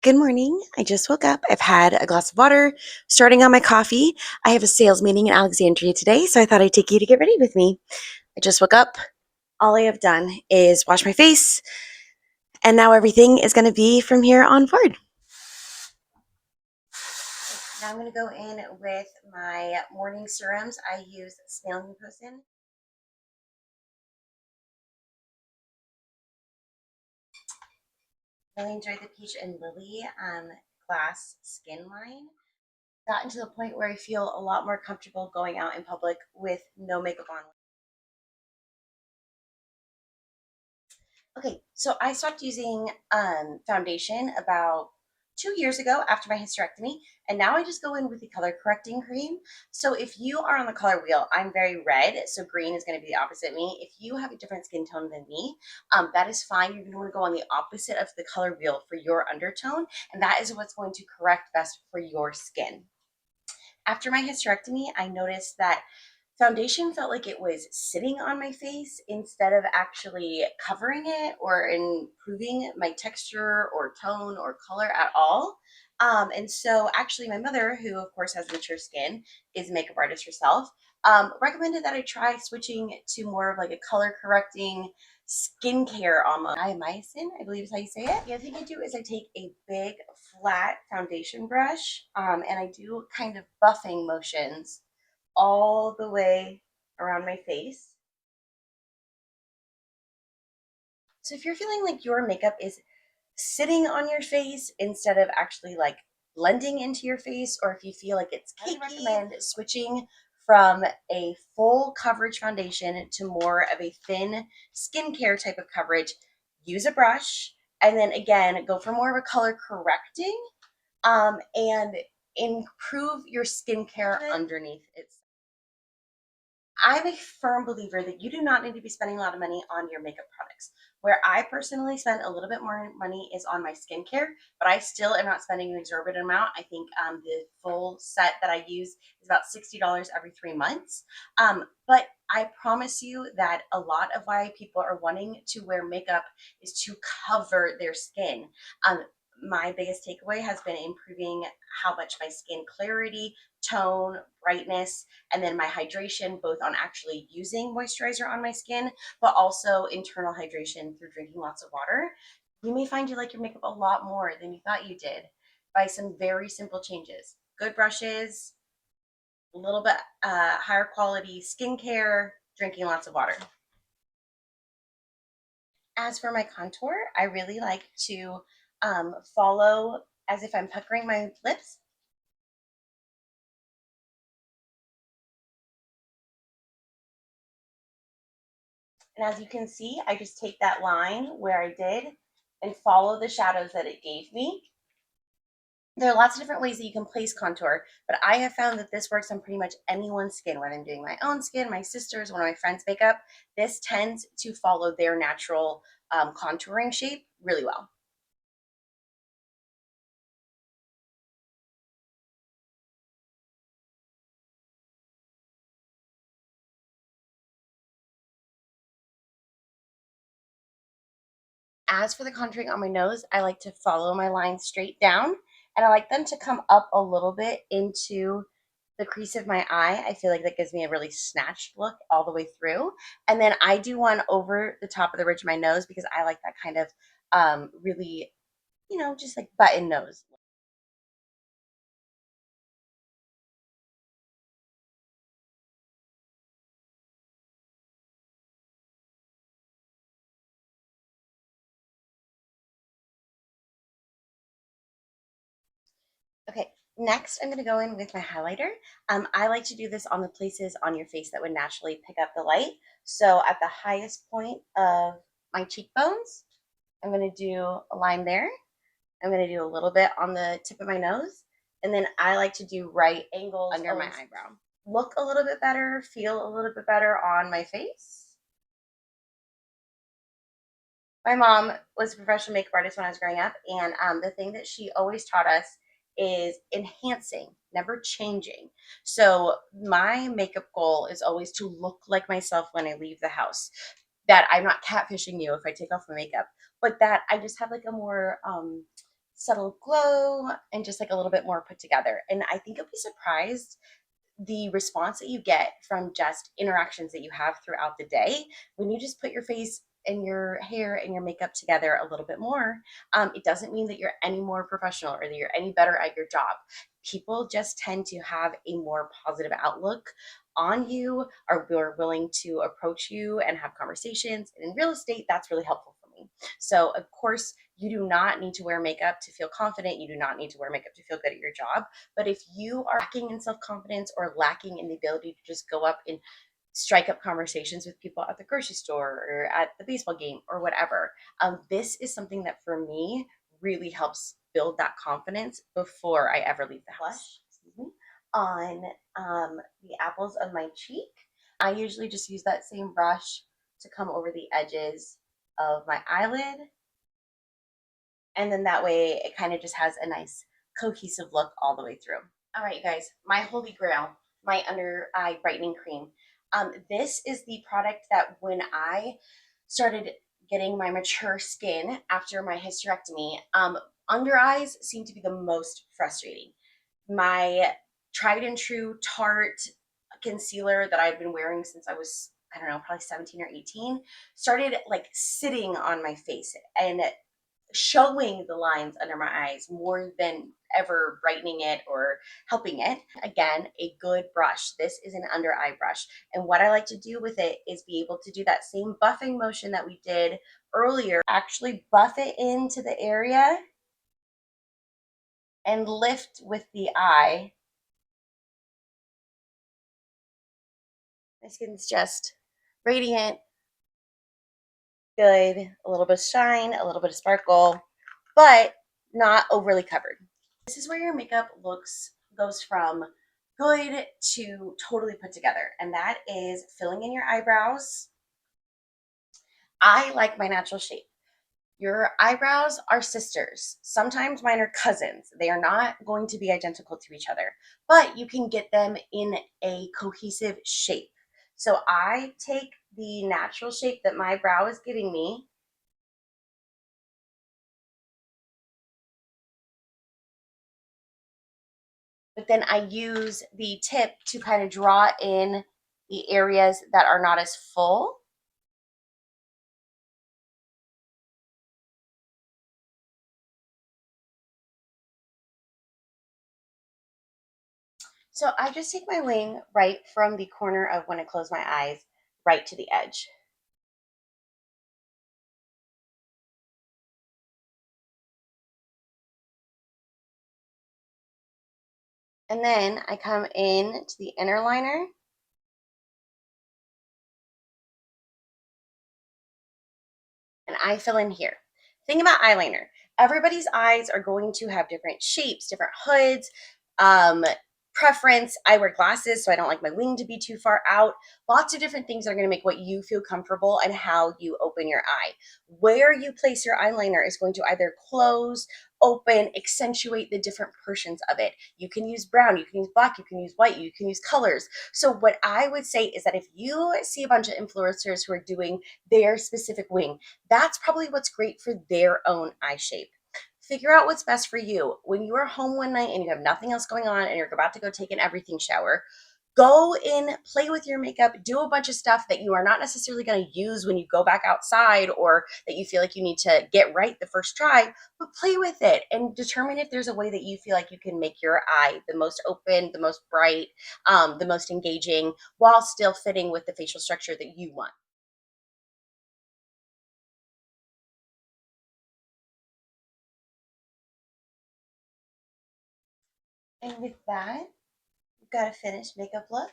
Good morning. I just woke up. I've had a glass of water, starting on my coffee. I have a sales meeting in Alexandria today, so I thought I'd take you to get ready with me. I just woke up. All I have done is wash my face, and now everything is going to be from here on forward. Now I'm going to go in with my morning serums. I use snail mucosin. Really enjoyed the peach and lily glass skin line. Gotten to the point where I feel a lot more comfortable going out in public with no makeup on. Okay, so I stopped using foundation about 2 years ago after my hysterectomy, and now I just go in with the color correcting cream. So if you are on the color wheel, I'm very red, so green is going to be the opposite of me. If you have a different skin tone than me, that is fine. You're going to want to go on the opposite of the color wheel for your undertone, and that is what's going to correct best for your skin. After my hysterectomy, I noticed that foundation felt like it was sitting on my face instead of actually covering it or improving my texture or tone or color at all. And so actually my mother, who of course has mature skin, is a makeup artist herself, recommended that I try switching to more of like a color correcting skincare almost. Niacin, I believe is how you say it. The other thing I do is I take a big flat foundation brush and I do kind of buffing motions all the way around my face. So if you're feeling like your makeup is sitting on your face instead of actually like blending into your face, or if you feel like it's cakey, I recommend switching from a full coverage foundation to more of a thin skincare type of coverage. Use a brush, and then again, go for more of a color correcting and improve your skincare underneath it. I'm a firm believer that you do not need to be spending a lot of money on your makeup products. Where I personally spend a little bit more money is on my skincare, but I still am not spending an exorbitant amount. I think the full set that I use is about $60 every 3 months. But I promise you that a lot of why people are wanting to wear makeup is to cover their skin. My biggest takeaway has been improving how much my skin clarity, tone, brightness, and then my hydration, both on actually using moisturizer on my skin, but also internal hydration through drinking lots of water. You may find you like your makeup a lot more than you thought you did by some very simple changes. Good brushes, a little bit higher quality skincare, drinking lots of water. As for my contour, I really like to follow as if I'm puckering my lips. And as you can see, I just take that line where I did and follow the shadows that it gave me. There are lots of different ways that you can place contour, but I have found that this works on pretty much anyone's skin, whether I'm doing my own skin, my sister's, one of my friends' makeup. This tends to follow their natural contouring shape really well. As for the contouring on my nose, I like to follow my lines straight down, and I like them to come up a little bit into the crease of my eye. I feel like that gives me a really snatched look all the way through. And then I do one over the top of the ridge of my nose because I like that kind of really, just like button nose. Okay, next I'm going to go in with my highlighter. I like to do this on the places on your face that would naturally pick up the light. So at the highest point of my cheekbones, I'm going to do a line there. I'm going to do a little bit on the tip of my nose. And then I like to do right angles under my eyebrow. Look a little bit better, feel a little bit better on my face. My mom was a professional makeup artist when I was growing up, and the thing that she always taught us is enhancing, never changing. So my makeup goal is always to look like myself when I leave the house. That I'm not catfishing you if I take off my makeup, but that I just have like a more subtle glow and just like a little bit more put together. And I think you'll be surprised the response that you get from just interactions that you have throughout the day when you just put your face and your hair and your makeup together a little bit more. It doesn't mean that you're any more professional or that you're any better at your job. People just tend to have a more positive outlook on you, are more willing to approach you and have conversations. And in real estate, that's really helpful for me. So, of course, you do not need to wear makeup to feel confident. You do not need to wear makeup to feel good at your job. But if you are lacking in self confidence or lacking in the ability to just go up and strike up conversations with people at the grocery store or at the baseball game or whatever, this is something that for me really helps build that confidence before I ever leave the house. Excuse me, on the apples of my cheek. I usually just use that same brush to come over the edges of my eyelid, and then that way it kind of just has a nice cohesive look all the way through. All right, you guys, my holy grail, my under eye brightening cream. This is the product that when I started getting my mature skin after my hysterectomy, under eyes seem to be the most frustrating. My tried and true Tarte concealer that I've been wearing since I was, I don't know, probably 17 or 18, started like sitting on my face and showing the lines under my eyes more than ever brightening it or helping it. Again, a good brush. This is an under eye brush. And what I like to do with it is be able to do that same buffing motion that we did earlier, actually buff it into the area and lift with the eye. My skin's just radiant, good, a little bit of shine, a little bit of sparkle, but not overly covered. This is where your makeup goes from good to totally put together, and that is filling in your eyebrows. I like my natural shape. Your eyebrows are sisters. Sometimes mine are cousins. They are not going to be identical to each other, but you can get them in a cohesive shape. So I take the natural shape that my brow is giving me, but then I use the tip to kind of draw in the areas that are not as full. So I just take my wing right from the corner of when I close my eyes right to the edge. And then I come in to the inner liner and I fill in here. Thing about eyeliner, everybody's eyes are going to have different shapes, different hoods, um, preference. I wear glasses, so I don't like my wing to be too far out. Lots of different things that are going to make what you feel comfortable and how you open your eye. Where you place your eyeliner is going to either close, open, accentuate the different portions of it. You can use brown, you can use black, you can use white, you can use colors. So what I would say is that if you see a bunch of influencers who are doing their specific wing, that's probably what's great for their own eye shape. Figure out what's best for you. When you are home one night and you have nothing else going on and you're about to go take an everything shower, go in, play with your makeup, do a bunch of stuff that you are not necessarily going to use when you go back outside or that you feel like you need to get right the first try, but play with it and determine if there's a way that you feel like you can make your eye the most open, the most bright, the most engaging, while still fitting with the facial structure that you want. And with that, you've got a finished makeup look.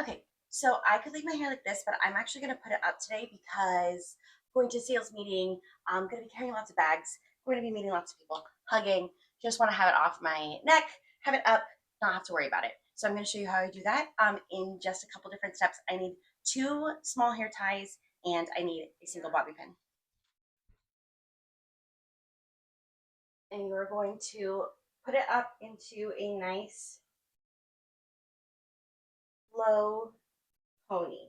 Okay, so I could leave my hair like this, but I'm actually going to put it up today because I'm going to a sales meeting. I'm going to be carrying lots of bags. We're going to be meeting lots of people, hugging. Just want to have it off my neck, have it up, not have to worry about it. So I'm going to show you how I do that in just a couple different steps. I need 2 small hair ties and I need a single bobby pin. And you're going to put it up into a nice low pony.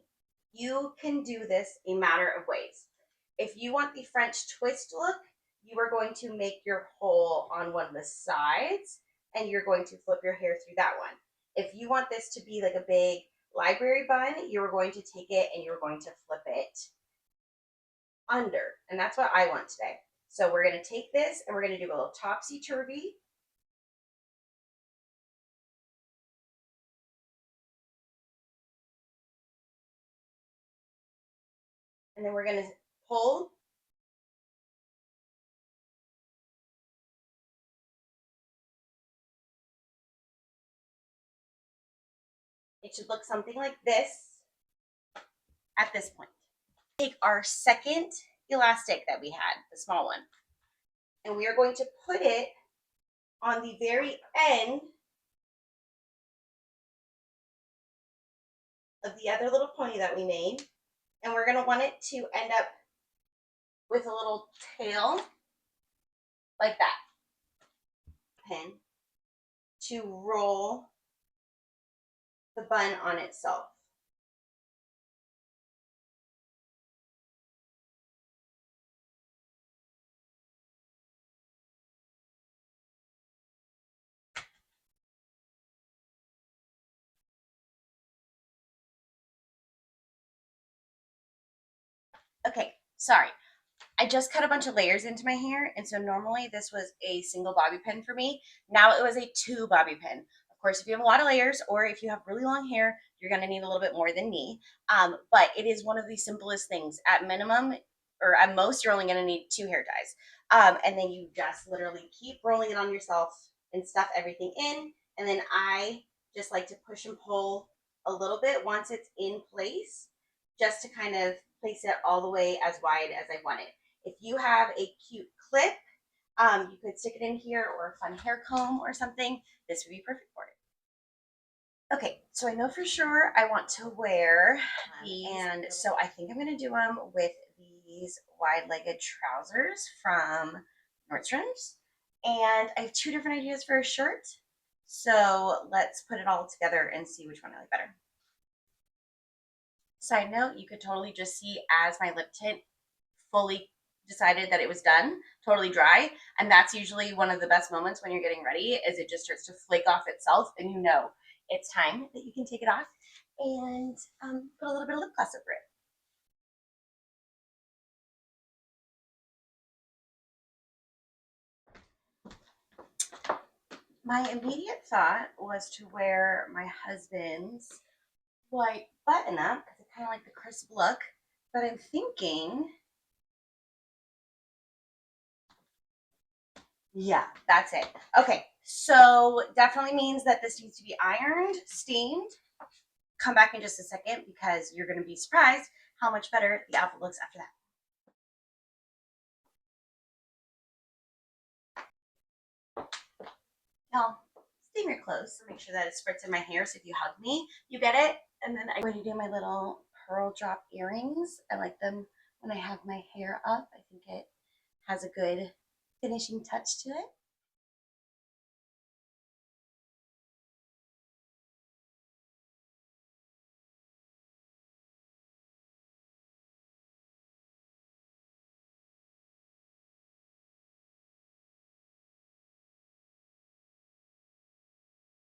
You can do this a matter of ways. If you want the French twist look, you are going to make your hole on one of the sides and you're going to flip your hair through that one. If you want this to be like a big library bun, you're going to take it and you're going to flip it under. And that's what I want today. So we're going to take this and we're going to do a little topsy-turvy. And then we're going to pull. It should look something like this at this point. Take our second elastic that we had, the small one, and we are going to put it on the very end of the other little pony that we made. And we're going to want it to end up with a little tail like that. Pin to roll the bun on itself. Okay, sorry. I just cut a bunch of layers into my hair, and so normally this was a single bobby pin for me. Now it was a 2 bobby pin. Of course, if you have a lot of layers or if you have really long hair, you're going to need a little bit more than me. But it is one of the simplest things. At minimum, or at most, you're only going to need 2 hair ties. And then you just literally keep rolling it on yourself and stuff everything in. And then I just like to push and pull a little bit once it's in place, just to kind of place it all the way as wide as I want it. If you have a cute clip, you could stick it in here, or a fun hair comb or something. This would be perfect for it. Okay, so I know for sure I want to wear these, and so I think I'm going to do them with these wide-legged trousers from Nordstrom's. And I have 2 different ideas for a shirt. So let's put it all together and see which one I like better. Side note, you could totally just see as my lip tint fully decided that it was done, totally dry. And that's usually one of the best moments when you're getting ready, is it just starts to flake off itself and you know it's time that you can take it off and put a little bit of lip gloss over it. My immediate thought was to wear my husband's white button up because I kind of like the crisp look, but I'm thinking, yeah, that's it. Okay, so definitely means that this needs to be ironed, steamed. Come back in just a second because you're going to be surprised how much better the outfit looks after that. Now, steam your clothes to make sure that it spritz in my hair. So if you hug me, you get it. And then I'm going to do my little pearl drop earrings. I like them when I have my hair up. I think it has a good finishing touch to it.